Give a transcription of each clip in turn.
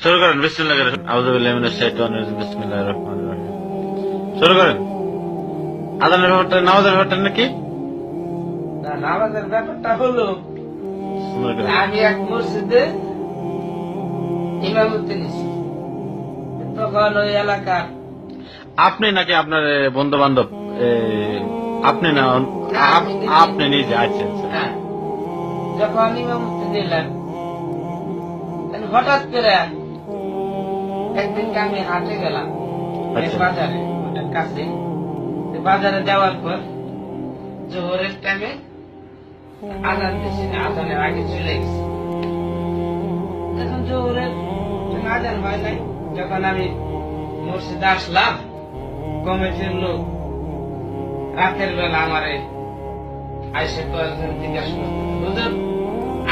শুরু করেন, বিসমিল্লাহ করেন। আউযু বিল্লাহি মিনাশ শাইতানির রাজিম, বিসমিল্লাহির রহমানির রহিম। শুরু করেন। আযানের ব্যাপারটা, নামাজের ব্যাপারটা নাকি? না, নামাজের ব্যাপারটা হলো আমি এক মসজিদে ইমামতি নিছি। তখন ওই এলাকার আপনি নাকি আপনার বন্ধু বান্ধব? আপনি না, আপনি নিজে? আচ্ছা আচ্ছা। হ্যাঁ, যখন ইমামতি দিলেন হঠাৎ করে একদিনকে আমি হাটে গেলাম আচ্ছা। বাজারে, ওটার কাছে। বাজারে যাওয়ার পর জোহরের টাইমে আজান দিয়েছি, আজানের আগে চলে গেছি। এখন জোহরের আজান হয় নাই। যখন আমি মসজিদে আসলাম, কমিটির লোক রাতের বেলা আমারে আইসে কয়েকজন জিজ্ঞাসা করলো, হুজুর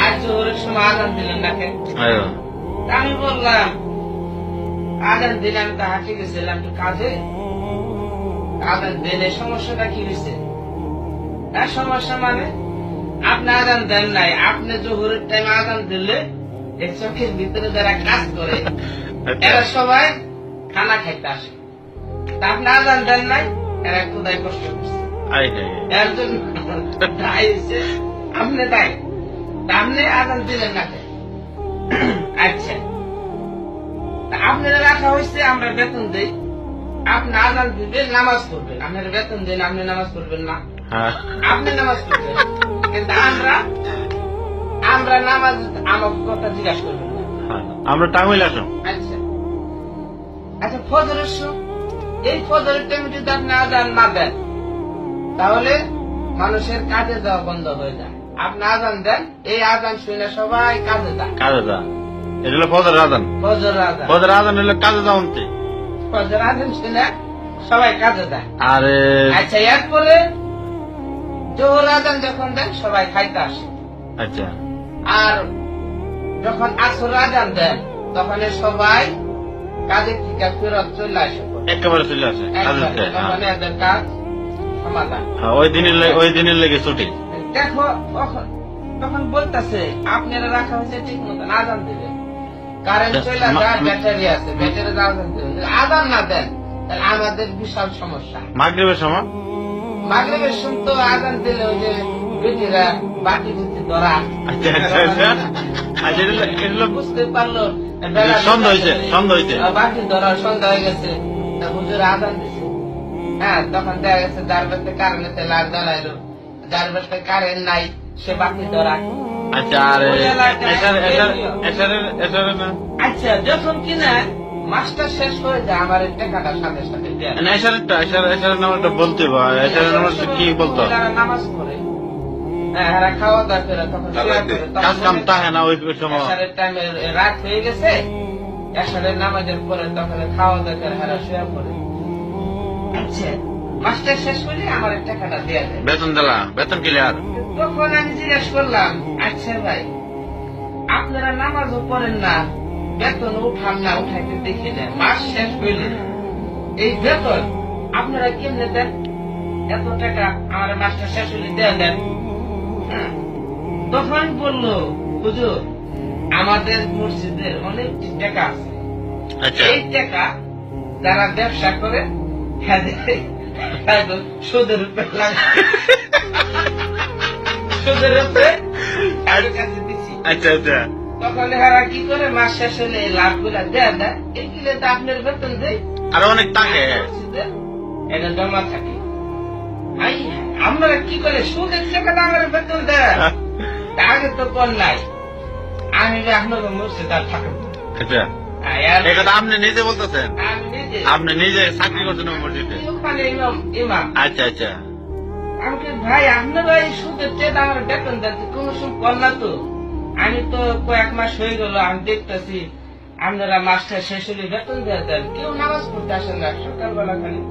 আজ জোহরের সময় আজান দিলেন না কেন? আয়ো। আমি বললাম আজান দিলে আমি তো হাঁটে গেছিলাম একটু কাজে, আজান দিলে সমস্যাটা কি হয়েছে? তার সমস্যা মানে আপনি আজান দেন নাই, আপনি জোহরের টাইমে আজান দিলে এই চোখের ভিতরে যারা কাজ করে এরা সবাই খানা খাইতে আসে, তা আপনি আজান দেন নাই, এরা কোথায় কষ্ট করছে। এর জন্য দায় হচ্ছে আপনি, দায় আপনি আজান দিলেন না কেন? আচ্ছা, আপনারা রাখা হয়েছে, আমরা বেতন দিই, আপনি আজান দিবেন, নামাজ পড়বেন, আপনার বেতন দিন, আপনি নামাজ পড়বেন না? আপনি নামাজ পড়বেন, কিন্তু আমরা নামাজ আমার কথা জিজ্ঞাসা করবেন না। আমরা টাঙ্গুইল আসুন। আচ্ছা আচ্ছা, ফজরের এই ফজরের টাইমে যদি আপনি আজান না দেন তাহলে মানুষের কাজে যাওয়া বন্ধ হয়ে যায়। আপনি আজান দেন, এই আজান শুনে সবাই কাজে যায়। কাজে যা, এটা হলো ফজরের আজান। ফজরের আজান, ফজরের আজান হলো কাজে যাওয়ান্তে। ফজরের আজান শুনে সবাই কাজে যায়। আরে আচ্ছা, এরপরে জোহর আজান যখন দেন সবাই খাইতে আসে। আচ্ছা। আর যখন আসর আজান দেন তখন সবাই কাজের থেকে ফেরত চলে আসে, একেবারে চলে আসে কাজে। তখন এদের কাজ সমাধান। ওই দিনের লেগে ছুটি। দেখো তখন বলতেছে আপনারা রাখা হয়েছে ঠিক মতন, আজান দেবেন, কারেন্ট চলে যায়, ব্যাটারি আছে, ব্যাটারি আজান দেবেন। আজান না দেন তাহলে আমাদের বিশাল সমস্যা। মাগরিবের সময়, মাগরিবের সময় তো আজান দিলে ওই যে বেটিরা বাটি বুটি ধরা। আচ্ছা আচ্ছা আচ্ছা। আচ্ছা, এটা বুঝতে পারলো সন্ধ্যা হয়েছে, বাটি ধরা সন্ধ্যা হয়ে গেছে, হুজুর আজান দিছে। হ্যাঁ, তখন দেখা গেছে যার বাড়িতে কারেন্ট লাল জ্বালাইলো, যার বাড়িতে কারেন্ট নাই সে বাতি ধরা। আচ্ছা। আর আচ্ছা, যখন কিনা মাস্টার শেষ হয়ে যায় আমার এই টাকাটা সাথে সাথে বলতে কি বলতো? নামাজ পড়ে, হ্যাঁ, এরা খাওয়া দাওয়া করে, তখন কাজ কাম থাকে না ওই সময়। টাইমে রাত হয়ে গেছে, এসারের নামাজের পরে তখন খাওয়া দাওয়া করে হেরা শুয়ে পড়ে। আচ্ছা, মাস্টার শেষ করলে আমার এই টাকাটা দেওয়া যায়, বেতন দিলা, বেতন ক্লিয়ার। তখন আমি জিজ্ঞেস করলাম, আচ্ছা ভাই আপনারা নামাজও পড়েন না, বেতন উঠান না, উঠাইতে দেখি না, মাস শেষ হইলে এই বেতন আপনারা কেমনে দেন? এত টাকা আমার মাসটা শেষ হইলে দেয়া দেন। তখন বললো, হুজুর আমাদের মসজিদের অনেক টাকা আছে, এই টাকা যারা ব্যবসা করে সুদের উপরে লাগায়, সুদের উপরে কাছে দিচ্ছি। আচ্ছা আচ্ছা। তখন এরা কি করে মাস শেষ হলে এই লাভ গুলা দেয় দেয়, এগুলো তো আপনার বেতন দেয়, আরো অনেক থাকে, এটা জমা থাকে। আমরা কি করে সুদের টাকাটা আমার বেতন দেয়? আগে তো কর নাই, আমি আপনার মসজিদ আর থাকবো। আচ্ছা, আপনি নিজে বলতেছেন? আপনি নিজে চাকরি করছেন মসজিদে? ওখানে ইমাম। আচ্ছা আচ্ছা। আমাকে ভাই আপনারা এই সুদের চেয়ে আমার বেতন দেন, কোন সময় কর না তো? আমি তো কয়েক মাস হয়ে গেল, আমি দেখতেছি আপনারা মাসটা শেষ হলে বেতন দেওয়া দেন, কেউ নামাজ পড়তে আসে না, সকালবেলা খালি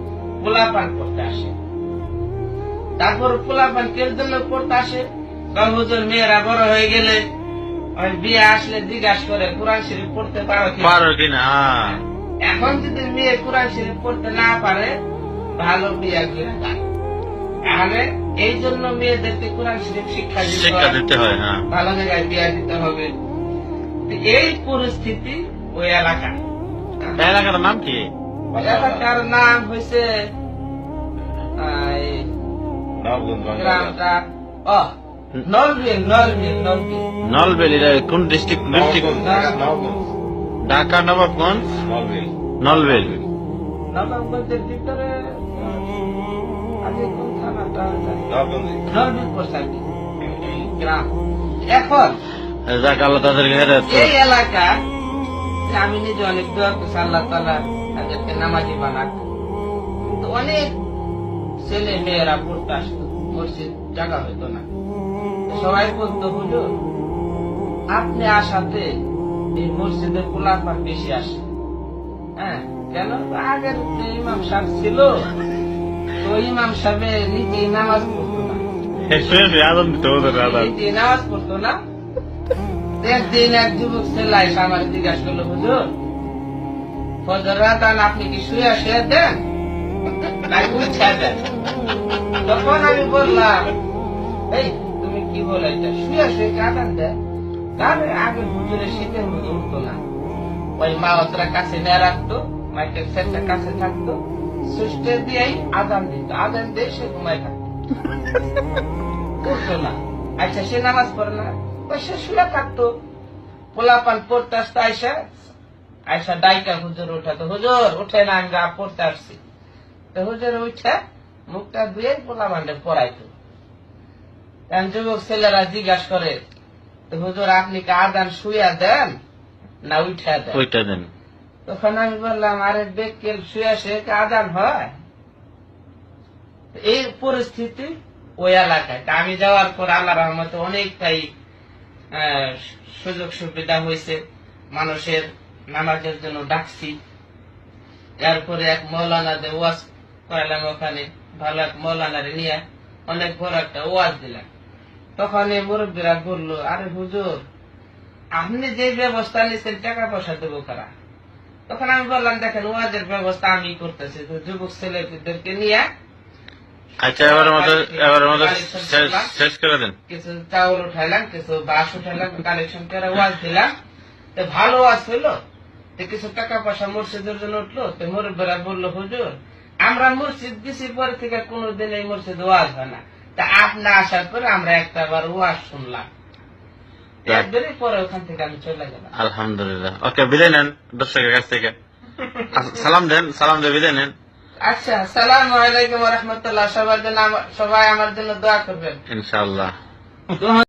পোলাপান করতে আসে। তারপর পোলাপান কেউ জন্য পড়তে আসে, হুজুর মেয়েরা বড় হয়ে গেলে বিয়ে আসলে জিজ্ঞাসা করে কোরআন শরীফ পড়তে পারো কিনা। এখন যদি মেয়ে কোরআন শরীফ পড়তে না পারে ভালো বিয়ে করে দেয়। তাহলে এই জন্য মেয়েদেরকে কোরআন শরীফ শিক্ষা দিতে হয়, ভালো জায়গায় বিয়ে দিতে হবে। এই পরিস্থিতি ওই এলাকা। এই এলাকাটার নাম কি? এলাকার নাম হয়েছে গ্রামটা নলবেল। নলবেল। এটা কোন ডিস্ট্রিক্ট? ঢাকা নবাবগঞ্জ। নলবেল। নবাবগঞ্জের ভিতরে আগে কোন থানাটা নলবেলপুর সাইডে গ্রাম। এখন যাক আল্লাহ তাদেরকে হেদায়েত করুন। এই এলাকা আমি নিজে অনেক দোয়া করছি আল্লাহ তাআলা তাদেরকে নামাজি বানাক। কিন্তু অনেক ছেলে মেয়েরা পড়তে আসতো, মসজিদ জায়গা হইতো না। সবাই বলতো হুজুর আপনি আসাতে এই মসজিদের গোলাপার বেশি আসে। হ্যাঁ, কেন? আগের যে ইমাম সাহেব ছিল, তো ইমাম সাহেব নিজে নামাজ পড়তো না, নিজে নামাজ পড়তো না। একদিন এক যুবক ছেলে এসে আমার জিজ্ঞাসা করলো, হুজুর ফজর আযান আপনি কি শুয়ে শুয়ে দেন নাকি উঠে দেন? তখন আমি বললাম, এই তুমি কি বলে এটা, শুয়ে শুয়ে কি আযান দেয়? তাহলে আগে হুজুরের শীতের মধ্যে উঠতো না, ওই মা ওতরা কাছে নিয়ে রাখতো, মাইকের সেটটা কাছে থাকতো, সুইচটা দিয়েই আযান দিত, আযান দিয়ে সে ঘুমায় থাকতো, উঠতো না। আচ্ছা সে নামাজ পড়ে না, সে শুয়ে থাকতো। পোলাপান পড়তে আসতো, আয়সা ডাইকা হুজুর উঠাতো, হুজুর উঠে না, আমি পড়তে আসছি। তো হুজুর উঠে মুখটা ধুয়ে পোলাপানটা পড়াইতো। যুবক ছেলেরা জিজ্ঞাসা করে, তো হুজুর আপনি কি আযান শুয়া দেন না উঠা দেন? তখন আমি বললাম, আরে বেকেল শুয়া শুয়ে কি আযান হয়? এই পরিস্থিতি ওই এলাকায়। আমি যাওয়ার পর আল্লাহ রহমতে অনেকটাই সুযোগ সুবিধা হয়েছে, মানুষের নামাজের জন্য ডাকছি। এরপরে এক মৌলানাদের ওয়াজ করালাম, ওখানে ভালো এক মৌলানারে নিয়ে অনেক বড় একটা ওয়াজ দিলাম। তখন এই মুরব্বীরা বললো, আরে হুজুর আপনি যে ব্যবস্থা নিচ্ছেন টাকা পয়সা দেবো কারা? তখন আমি বললাম, দেখেন ওয়াজের ব্যবস্থা আমি করতেছি, তো যুবক ছেলেদেরকে নিয়ে আচ্ছা এবার শেষ করে দেন। কিছু চাউল উঠাইলাম, কিছু বাঁশ উঠাইলাম, কালেকশন করে ওয়াজ দিলাম। তো ভালো ওয়াজ হইলো, তো কিছু টাকা পয়সা মসজিদের জন্য উঠলো। তো মুরব্বীরা বললো, হুজুর আমরা মসজিদ দিছি পরে থেকে কোনোদিন এই মসজিদ ওয়াজ হয় না, তা আপনি আসার পরে আমরা একটা বার ওয়াজ শুনলাম। একবারই পরে ওখান থেকে আমি চলে গেলাম। আলহামদুলিল্লাহ। ওকে, বিদায় নেন দর্শকের কাছ থেকে। সালাম দিয়ে বিদায় নেন। আচ্ছা, আসসালামু আলাইকুম ওয়া রাহমাতুল্লাহ। সবার জন্য সবাই আমার জন্য দোয়া করবেন ইনশাআল্লাহ।